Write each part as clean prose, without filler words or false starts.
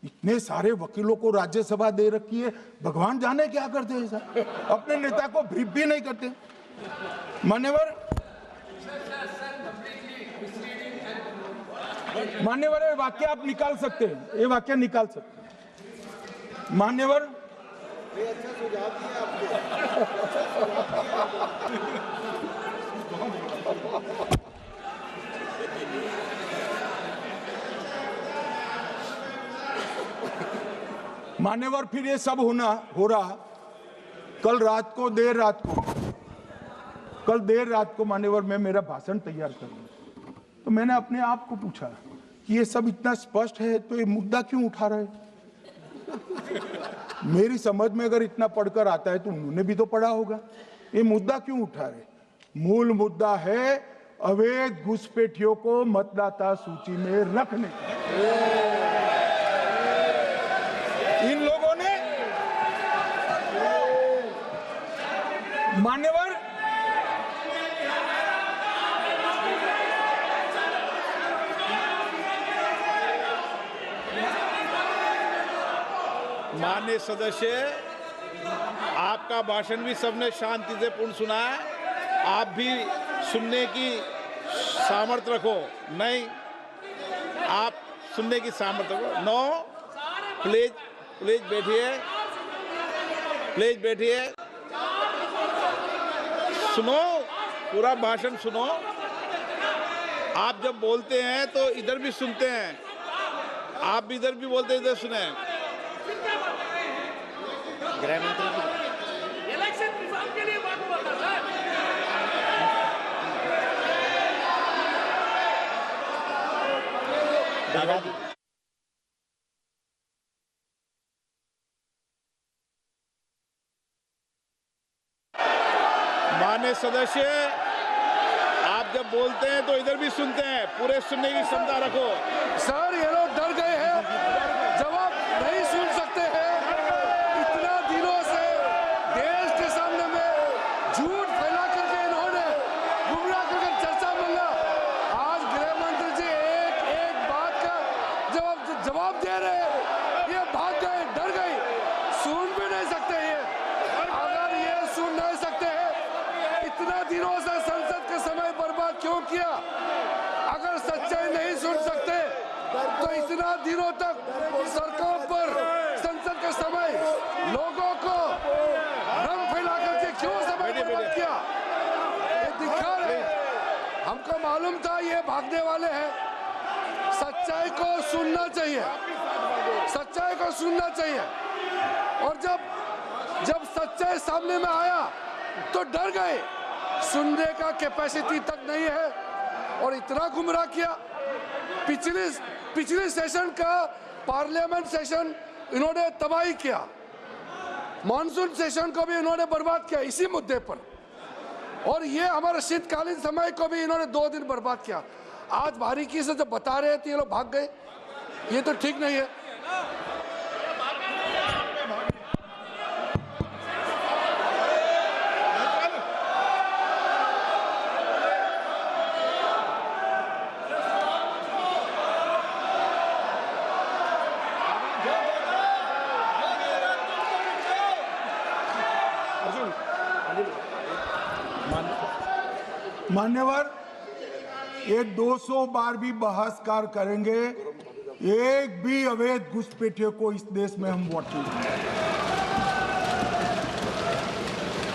इतने सारे वकीलों को राज्यसभा दे रखी है, भगवान जाने क्या करते हैं सर, अपने नेता को ब्रीफ भी नहीं करते। मान्यवर ये वाक्य आप निकाल सकते हैं, ये वाक्य निकाल सकते हैं मान्यवर। अच्छा सुझाव दिया आपको। मान्यवर फिर ये सब हो रहा कल देर रात को मान्यवर मैं मेरा भाषण तैयार कर रहा, तो मैंने अपने आप को पूछा कि ये सब इतना स्पष्ट है तो ये मुद्दा क्यों उठा रहे। मेरी समझ में अगर इतना पढ़कर आता है तो उन्होंने भी तो पढ़ा होगा, ये मुद्दा क्यों उठा रहे। मूल मुद्दा है अवैध घुसपैठियों को मतदाता सूची में रखने। इन लोगों ने मान्यवर माननीय सदस्य, आपका भाषण भी सबने शांति से पूर्ण सुना है, आप भी सुनने की सामर्थ्य रखो। नहीं, आप सुनने की सामर्थ्य रखो। नो, प्लीज बैठिए, सुनो, पूरा भाषण सुनो। आप जब बोलते हैं तो इधर भी सुनते हैं, आप भी इधर भी बोलते हैं, इधर सुने। गृह मंत्री इलेक्शन रिफॉर्म के लिए बात हुआ था सर। माननीय सदस्य, आप जब बोलते हैं तो इधर भी सुनते हैं, पूरे सुनने की क्षमता रखो। सर ये लोग डर गए हैं, जवाब नहीं सुन सकते हैं। इतना दिनों से देश के सामने में झूठ फैला करके इन्होंने गुमराह करके चर्चा मिला। आज गृह मंत्री जी एक बात का जवाब दे रहे हैं, ये भाग गए, डर गए, सुन भी नहीं सकते ये। अगर ये सुन नहीं सकते हैं, इतना दिनों से संसद के समय बर्बाद क्यों किया। अगर सच्चाई नहीं सुन सकते तो इतना दिनों तक सरकार पर संसद के समय लोगों को रंग फैला करके क्यों समय बर्बाद किया। ये दिखा रहे, हमको मालूम था ये भागने वाले हैं। सच्चाई को सुनना चाहिए, सच्चाई को सुनना चाहिए। और जब सच्चाई सामने में आया तो डर गए, सुनने का कैपेसिटी तक नहीं है और इतना गुमराह किया। पिछले सेशन का पार्लियामेंट सेशन इन्होंने तबाही किया, मॉनसून सेशन को भी इन्होंने बर्बाद किया इसी मुद्दे पर, और ये हमारे शीतकालीन समय को भी इन्होंने 2 दिन बर्बाद किया। आज बारीकी से जब बता रहे थे ये लोग भाग गए, ये तो ठीक नहीं है। मान्यवर, ये 200 बार भी बहसकार करेंगे, एक भी अवैध घुसपैठियों को इस देश में हम वोट नहीं देंगे।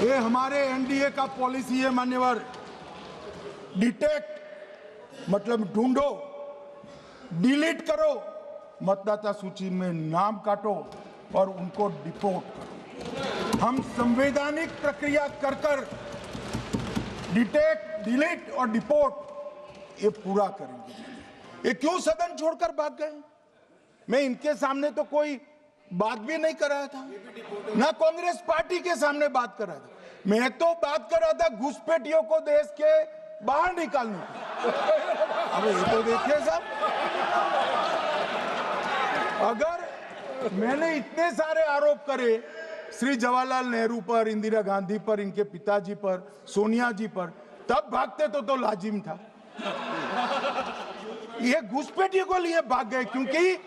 ये हमारे एनडीए का पॉलिसी है मान्यवर। डिटेक्ट मतलब ढूंढो, डिलीट करो, मतदाता सूची में नाम काटो और उनको डिपोर्ट करो। हम संवैधानिक प्रक्रिया कर डिटेक्ट, डिलीट और डिपोर्ट ये पूरा करेंगे। ये क्यों सदन छोड़कर भाग गए। मैं इनके सामने तो कोई बात भी नहीं कर रहा था, ना कांग्रेस पार्टी के सामने बात कर रहा था। मैं तो बात कर रहा था घुसपैठियों को देश के बाहर निकालने की। अब ये तो देखिए साहब, अगर मैंने इतने सारे आरोप करे श्री जवाहरलाल नेहरू पर, इंदिरा गांधी पर, इनके पिताजी पर, सोनिया जी पर, तब भागते तो लाजिम था। ये घुसपैठियों को लिए भाग गए क्योंकि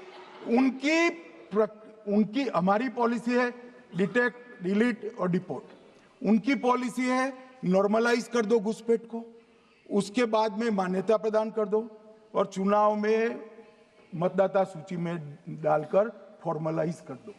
उनकी उनकी हमारी पॉलिसी है डिटेक्ट, डिलीट और डिपोर्ट। उनकी पॉलिसी है नॉर्मलाइज कर दो घुसपैठ को, उसके बाद में मान्यता प्रदान कर दो और चुनाव में मतदाता सूची में डालकर फॉर्मलाइज कर दो।